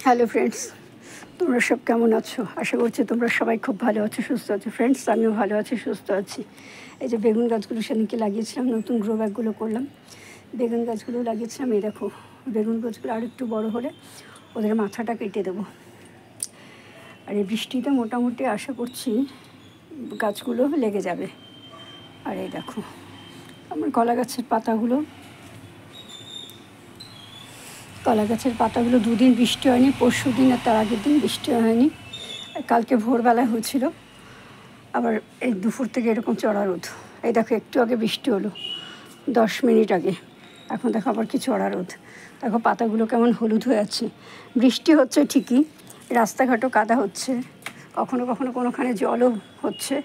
Hello friends, তোমরা সব কেমন আছো? আশা করছি তোমরা সবাই খুব ভালো আছো, সুস্থ আছো। ফ্রেন্ডস, আমিও ভালো আছি, সুস্থ আছি। এই যে বেগুন গাছগুলো সেদিনকে লাগিয়েছিলাম, নতুন গ্রো ব্যাগগুলো করলাম, বেগুন গাছগুলো লাগিয়েছিলাম। এই দেখো, বেগুন গাছগুলো আর একটু বড় হলে ওদের মাথাটা কেটে দেবো। আর এই বৃষ্টিতে মোটামুটি আশা করছি গাছগুলো লেগে যাবে। আর এই দেখো আমার কলা গাছের পাতাগুলো দুদিন বৃষ্টি হয়নি, পরশু দিন আর তার আগের দিন বৃষ্টি হয়নি। কালকে ভোরবেলায় হয়েছিল, আবার এই দুপুর থেকে এরকম চড়া রোদ। এই দেখো একটু আগে বৃষ্টি হলো 10 মিনিট আগে, এখন দেখো আবার কি চড়া রোদ। দেখো পাতাগুলো কেমন হলুদ হয়ে আছে। বৃষ্টি হচ্ছে ঠিকই, রাস্তাঘাটও কাদা হচ্ছে, কখনো কখনো কোনোখানে জলও হচ্ছে,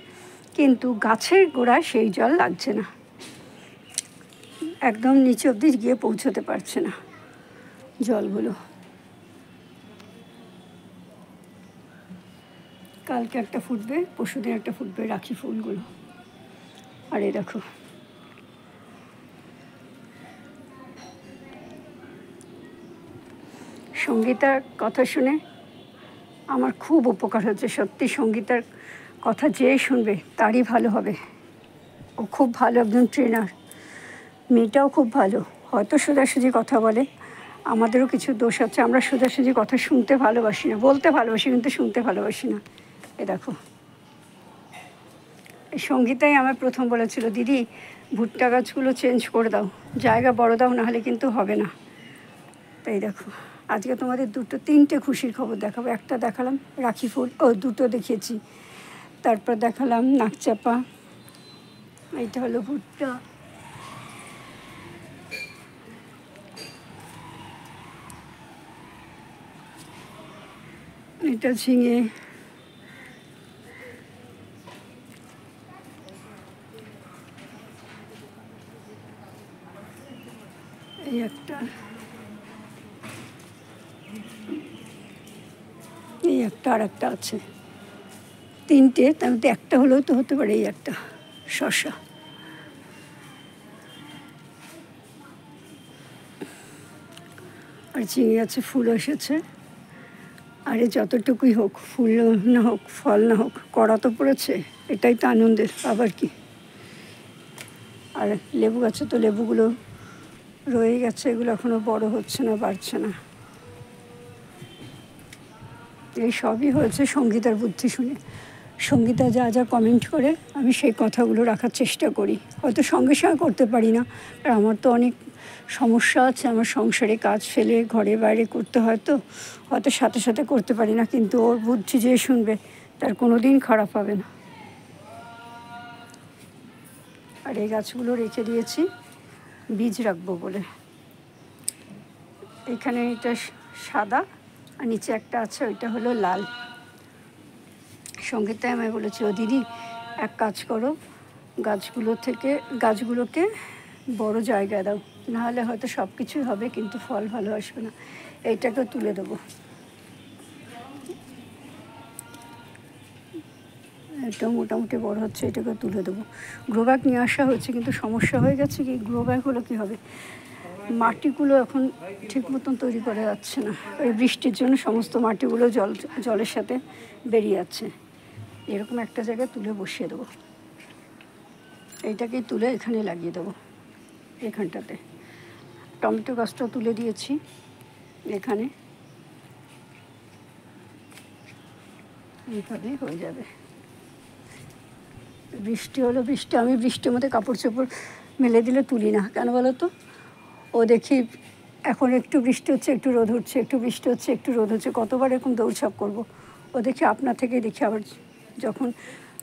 কিন্তু গাছের গোড়ায় সেই জল লাগছে না, একদম নিচে অবধি গিয়ে পৌঁছতে পারছে না জলগুলো। কালকে একটা ফুটবে, পরশুদিন একটা ফুটবে রাখি ফুলগুলো। আর এই দেখো সঙ্গীতার কথা শুনে আমার খুব উপকার হচ্ছে। সত্যি সঙ্গীতার কথা যে শুনবে তারই ভালো হবে। ও খুব ভালো একজন ট্রেনার, মেয়েটাও খুব ভালো। হয়তো সোজাসুজি কথা বলে, আমাদেরও কিছু দোষ আছে, আমরা সোজাসুজি কথা শুনতে ভালোবাসি না, বলতে ভালোবাসি কিন্তু শুনতে ভালোবাসি না। এ দেখো এই সঙ্গীতাই আমার প্রথম বলেছিল, দিদি ভুট্টা গাছগুলো চেঞ্জ করে দাও, জায়গা বড় দাও, নাহলে কিন্তু হবে না। তাই দেখো আজকে তোমাদের তিনটে খুশির খবর দেখাবো। একটা দেখালাম রাখি ফুল, দুটো দেখিয়েছি। তারপর দেখালাম নাকচাপা, এইটা হলো ভুট্টা, এটা ঝিঙে, এই একটা, এই একটা, আর একটা আছে। তিনটে, তার মধ্যে একটা হলেও তো হতে পারে এই একটা শসা। আর ঝিঙে আছে, ফুল এসেছে। আরে যতটুকুই হোক, ফুল না হোক ফল না হোক, কড়া তো পড়েছে, এটাই তো আনন্দের। আবার কি। আর লেবু গাছে তো লেবুগুলো রয়ে গেছে, এগুলো এখনও বড় হচ্ছে না, বাড়ছে না। এই সবই হয়েছে সঙ্গীতার বুদ্ধি শুনে। সঙ্গীতা যা যা কমেন্ট করে আমি সেই কথাগুলো রাখার চেষ্টা করি। হয়তো সঙ্গে সঙ্গে করতে পারি না, আর আমার তো অনেক সমস্যা আছে, আমার সংসারে কাজ ফেলে ঘরে বাইরে করতে হয়, তো হয়তো সাথে সাথে করতে পারি না, কিন্তু ওর বুদ্ধি যে শুনবে তার কোনো দিন খারাপ হবে না। আর এই গাছগুলো রেখে দিয়েছি বীজ রাখবো বলে। এখানে এটা সাদা, আর নিচে একটা আছে, ওইটা হলো লাল। সঙ্গীতাই আমায় বলেছে, ও দিদি এক কাজ করো, গাছগুলোকে বড় জায়গায় দাও, নাহলে হয়তো সব কিছুই হবে কিন্তু ফল ভালো আসবে না। এইটাকে তুলে দেবো, এটা মোটামুটি বড় হচ্ছে, এটাকে তুলে দেবো। গ্রো ব্যাগ নিয়ে আসা হয়েছে, কিন্তু সমস্যা হয়ে গেছে কি, গ্রো ব্যাগ হলো কী হবে, মাটিগুলো এখন ঠিক মতন তৈরি করা যাচ্ছে না। এই বৃষ্টির জন্য সমস্ত মাটিগুলো জলের সাথে বেরিয়ে যাচ্ছে। এরকম একটা জায়গায় তুলে বসিয়ে দেবো, এইটাকেই তুলে এখানে লাগিয়ে দেবো, এখানটাতে। টমেটো গাছটাও তুলে দিয়েছি এখানে, এইভাবে হয়ে যাবে। বৃষ্টি হলো, আমি বৃষ্টির মধ্যে কাপড় চোপড় মেলে দিলে তুলি না, কেন বলো তো, ও দেখি এখন একটু বৃষ্টি হচ্ছে একটু রোদ হচ্ছে, একটু বৃষ্টি হচ্ছে একটু রোদ হচ্ছে, কতবার এরকম দৌড়ঝাঁপ করবো। ও দেখি আপনার থেকেই দেখি আবার যখন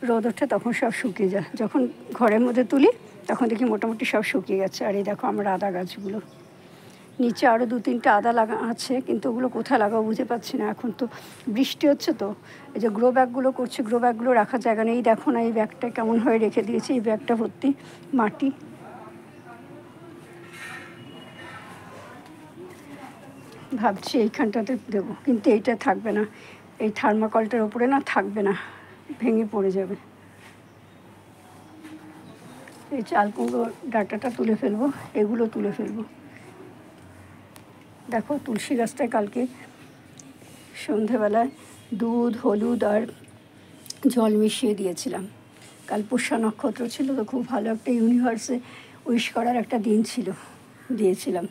রোদ ওঠে তখন সব শুকিয়ে যায়, যখন ঘরের মধ্যে তুলি তখন দেখি মোটামুটি সব শুকিয়ে গেছে। আর এই দেখো আমার আদা গাছগুলো, নিচে আরও 2-3টা আদা লাগা আছে, কিন্তু ওগুলো কোথায় লাগাবো বুঝে পাচ্ছি না। এখন তো বৃষ্টি হচ্ছে, তো এই যে গ্রো ব্যাগগুলো করছি, গ্রো ব্যাগগুলো রাখার জায়গা নেই। দেখো না এই ব্যাগটা কেমন হয়ে রেখে দিয়েছি, এই ব্যাগটা ভর্তি মাটি। ভাবছি এইখানটাতে দেবো, কিন্তু এইটা থাকবে না, এই থার্মাকলটার ওপরে না থাকবে না, ভেঙে পড়ে যাবে। এই চাল কুমড়ো ডাঁটাটা তুলে ফেলবো, এগুলো তুলে ফেলবো। দেখো তুলসী গাছটায় কালকে সন্ধেবেলায় দুধ, হলুদ আর জল মিশিয়ে দিয়েছিলাম। কাল পুষ্যা নক্ষত্র ছিল, তো খুব ভালো একটা ইউনিভার্সে উইশ করার একটা দিন ছিল, দিয়েছিলাম।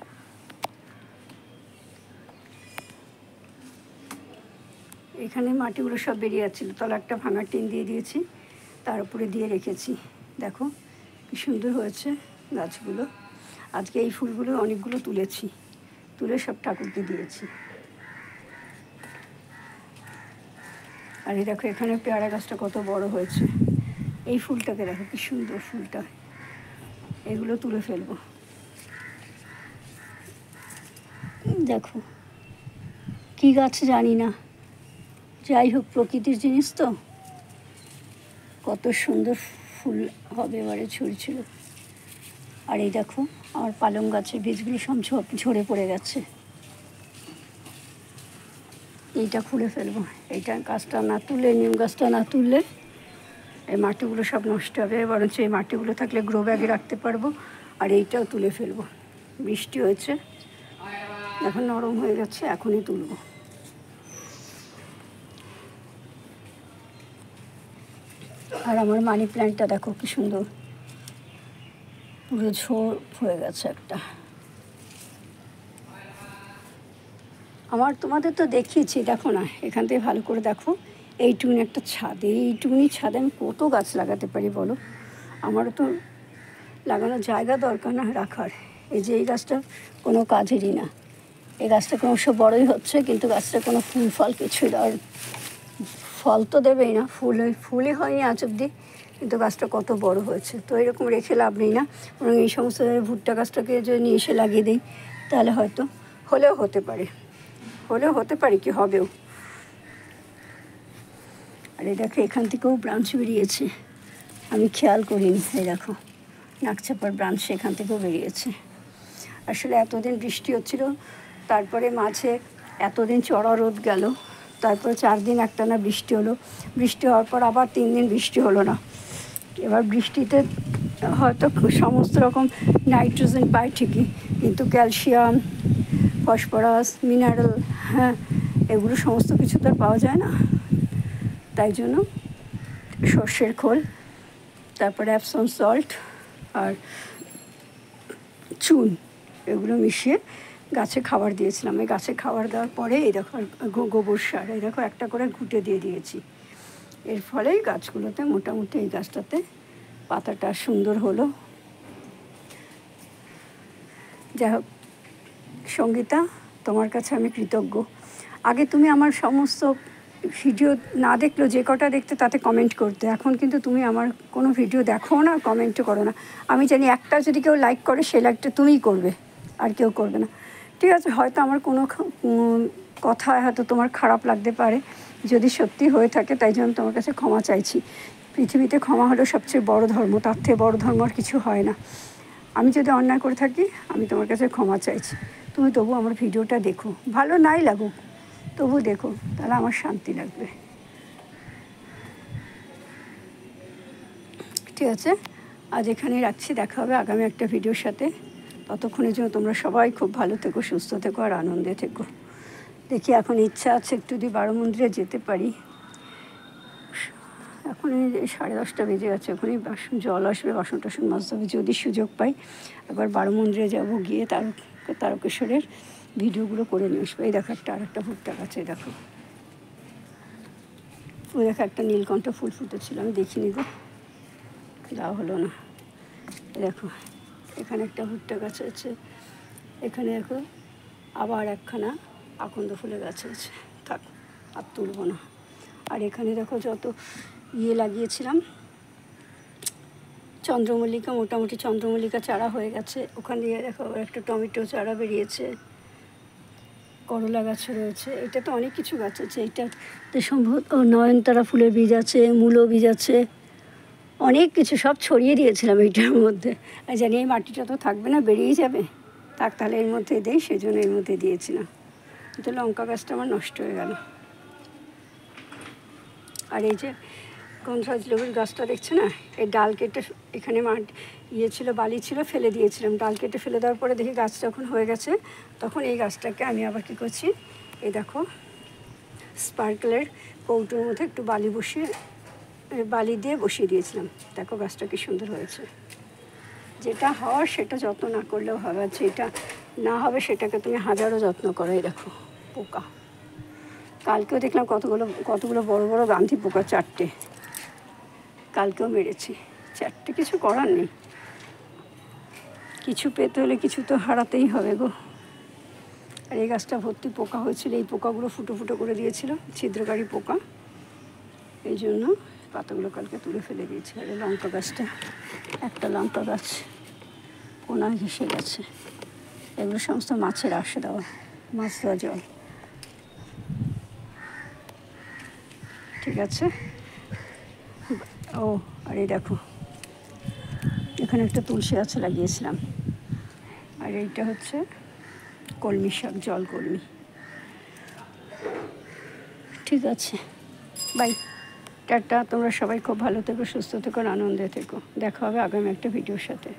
এখানে মাটিগুলো সব বেরিয়ে যাচ্ছিলো, তলা একটা ভাঙার টিন দিয়ে দিয়েছি, তার উপরে দিয়ে রেখেছি। দেখো কি সুন্দর হয়েছে গাছগুলো। আজকে এই ফুলগুলো অনেকগুলো তুলেছি, তুলে সব ঠাকুরকে দিয়েছি। আর এই দেখো এখানে পেয়ারা গাছটা কত বড় হয়েছে। এই ফুলটাকে দেখো কি সুন্দর ফুলটা, এগুলো তুলে ফেলবো। দেখো কি গাছ জানি না, যাই হোক প্রকৃতির জিনিস তো, কত সুন্দর ফুল হবে এবারে ঝুলছিল। আর এই দেখো আমার পালং গাছের বীজগুলো সব ঝরে পড়ে গেছে। এইটা খুলে ফেলবো, এইটা গাছটা না তুললে, নিম গাছটা না তুললে এই মাটিগুলো সব নষ্ট হবে। বরঞ্চ এই মাটিগুলো থাকলে গ্রো ব্যাগে রাখতে পারবো। আর এইটাও তুলে ফেলবো। বৃষ্টি হয়েছে, এখন নরম হয়ে গেছে, এখনই তুলবো। আর আমার মানি প্ল্যান্টটা দেখো কি সুন্দর, পুরো ঝোড় হয়ে গেছে একটা। আমার তোমাদের তো দেখিয়েছি, দেখো না, এখান থেকে ভালো করে দেখো। এইটুকুনি একটা ছাদ, এইটুকুনি ছাদে আমি কত গাছ লাগাতে পারি বলো। আমারও তো লাগানোর জায়গা দরকার না রাখার। এই যে এই গাছটা কোনো কাজেরই না, এই গাছটা ক্রমশ বড়ই হচ্ছে, কিন্তু গাছটা কোনো ফুল ফল কিছুই দেওয়ার, ফল তো দেবেই না, ফুলই হয়নি আজ অব্দি, কিন্তু গাছটা কত বড় হয়েছে। তো এরকম রেখে লাভ নেই না, বরং এই সমস্ত ভুট্টা গাছটাকে যদি নিয়ে এসে লাগিয়ে দিই, তাহলে হয়তো হলেও হতে পারে, কি হবেও। আর এই দেখো এখান থেকেও ব্রাঞ্চ বেরিয়েছে, আমি খেয়াল করিনি। এই দেখো নাকচাপার ব্রাঞ্চ এখান থেকেও বেরিয়েছে। আসলে এতদিন বৃষ্টি হচ্ছিল, তারপরে মাঝে এতদিন চড়া রোদ গেল, তারপরে 4 দিন একটানা বৃষ্টি হলো। বৃষ্টি হওয়ার পর আবার 3 দিন বৃষ্টি হলো না। এবার বৃষ্টিতে হয়তো সমস্ত রকম নাইট্রোজেন পায় ঠিকই, কিন্তু ক্যালসিয়াম, ফসফরাস, মিনারেল, হ্যাঁ, এগুলো সমস্ত কিছু তো আর পাওয়া যায় না। তাই জন্য সর্ষের খোল, তারপরে অ্যাপসম সল্ট আর চুন, এগুলো মিশিয়ে গাছে খাবার দিয়েছিলাম। এই গাছে খাবার দেওয়ার পরে এই দেখো গোবর সার, এই দেখো একটা করে ঘুঁটে দিয়ে দিয়েছি। এর ফলেই গাছগুলোতে মোটামুটি, এই গাছটাতে পাতাটা সুন্দর হলো। যাই হোক সঙ্গীতা, তোমার কাছে আমি কৃতজ্ঞ। আগে তুমি আমার সমস্ত ভিডিও না দেখলেও যে কটা দেখতে তাতে কমেন্ট করতে, এখন কিন্তু তুমি আমার কোনো ভিডিও দেখো না, কমেন্টও করো না। আমি জানি একটা যদি কেউ লাইক করে, সে লাইকটা তুমিই করবে, আর কেউ করবে না। ঠিক আছে, হয়তো আমার কোনো কথায় হয়তো তোমার খারাপ লাগতে পারে, যদি সত্যি হয়ে থাকে, তাই জন্য তোমার কাছে ক্ষমা চাইছি। পৃথিবীতে ক্ষমা হলো সবচেয়ে বড় ধর্ম, তার থেকে বড় ধর্ম আর কিছু হয় না। আমি যদি অন্যায় করে থাকি, আমি তোমার কাছে ক্ষমা চাইছি। তুমি তবু আমার ভিডিওটা দেখো, ভালো নাই লাগুক তবু দেখো, তাহলে আমার শান্তি লাগবে। ঠিক আছে, আজ এখানেই রাখছি, দেখা হবে আগামী একটা ভিডিওর সাথে। ততক্ষণের জন্য তোমরা সবাই খুব ভালো থেকো, সুস্থ থেকো আর আনন্দে থেকো। দেখি এখন ইচ্ছা আছে একটু যদি বারো মন্দিরে যেতে পারি। এখন 10:30 বেজে গেছে, ওখানে জল আসবে, বাসন টাসন মাজতে হবে। যদি সুযোগ পাই একবার বারো মন্দিরে যাবো, গিয়ে তারকেশ্বরের ভিডিওগুলো করে নিয়ে আসবো। এই দেখো একটা আরেকটা ভুট্টা গাছ, এই দেখো, ওই দেখো একটা নীলকণ্ঠ ফুল ফুটেছিল, আমি দেখিনি গো, দেওয়া হলো না। দেখো এখানে একটা ভুট্টা গাছ আছে, এখানে দেখো আবার একখানা আকন্দ ফুলের গাছ আছে, থাক আর তুলবো না। আর এখানে দেখো যত লাগিয়েছিলাম চন্দ্রমল্লিকা, মোটামুটি চন্দ্রমল্লিকা চারা হয়ে গেছে। ওখান দিয়ে দেখো একটা টমেটো চারা বেরিয়েছে, করলা গাছ রয়েছে। এটা তো অনেক কিছু গাছ আছে, এইটাতে সম্ভবত নয়নতারা ফুলের বীজ আছে, মূলো বীজ আছে, অনেক কিছু সব ছড়িয়ে দিয়েছিলাম এইটার মধ্যে। আর জানি এই মাটিটা তো থাকবে না, বেরিয়ে যাবে, থাক তাহলে এর মধ্যে দেই, সেজন্য এর মধ্যে দিয়েছিলাম। কিন্তু লঙ্কা গাছটা আমার নষ্ট হয়ে গেল। আর এই যে গন্ধরাজ লেবুর গাছটা দেখছে না, এই ডাল কেটে, এখানে ছিল, বালি ছিল, ফেলে দিয়েছিলাম। ডাল কেটে ফেলে দেওয়ার পরে দেখি গাছ যখন হয়ে গেছে, তখন এই গাছটাকে আমি আবার কী করছি, এই দেখো স্পার্কেলের কৌটোর মধ্যে একটু বালি দিয়ে বসিয়ে দিয়েছিলাম। দেখো গাছটা কি সুন্দর হয়েছে। যেটা হওয়ার সেটা যত্ন না করলেও হবে, আর যেটা না হবে সেটাকে তুমি হাজারো যত্ন করো। এই দেখো পোকা, কালকেও দেখলাম কতগুলো বড় বড় গান্ধী পোকা, 4টে কালকেও মেরেছি। 4টে, কিছু করার নেই, কিছু পেতে হলে কিছু তো হারাতেই হবে গো। আর এই গাছটা ভর্তি পোকা হয়েছিল, এই পোকাগুলো ফুটো ফুটো করে দিয়েছিল, ছিদ্রকারী পোকা, এই জন্য পাতাগুলো কালকে তুলে ফেলে দিয়েছি। আর এই লঙ্কা গাছটা, একটা লঙ্কা গাছ কোনায় ঘেসে গেছে। এগুলো সমস্ত মাছের আশে দেওয়া, মাছ দেওয়া জল। ঠিক আছে। ও আর এই দেখো এখানে একটা তুলসী গাছ লাগিয়েছিলাম, আর এইটা হচ্ছে কলমি শাক, জল কলমি। ঠিক আছে, বাই, টাটা। তোমরা সবাই খুব ভালো থেকো, সুস্থ থেকো, আনন্দে থেকো। দেখা হবে আগামী একটা ভিডিওর সাথে।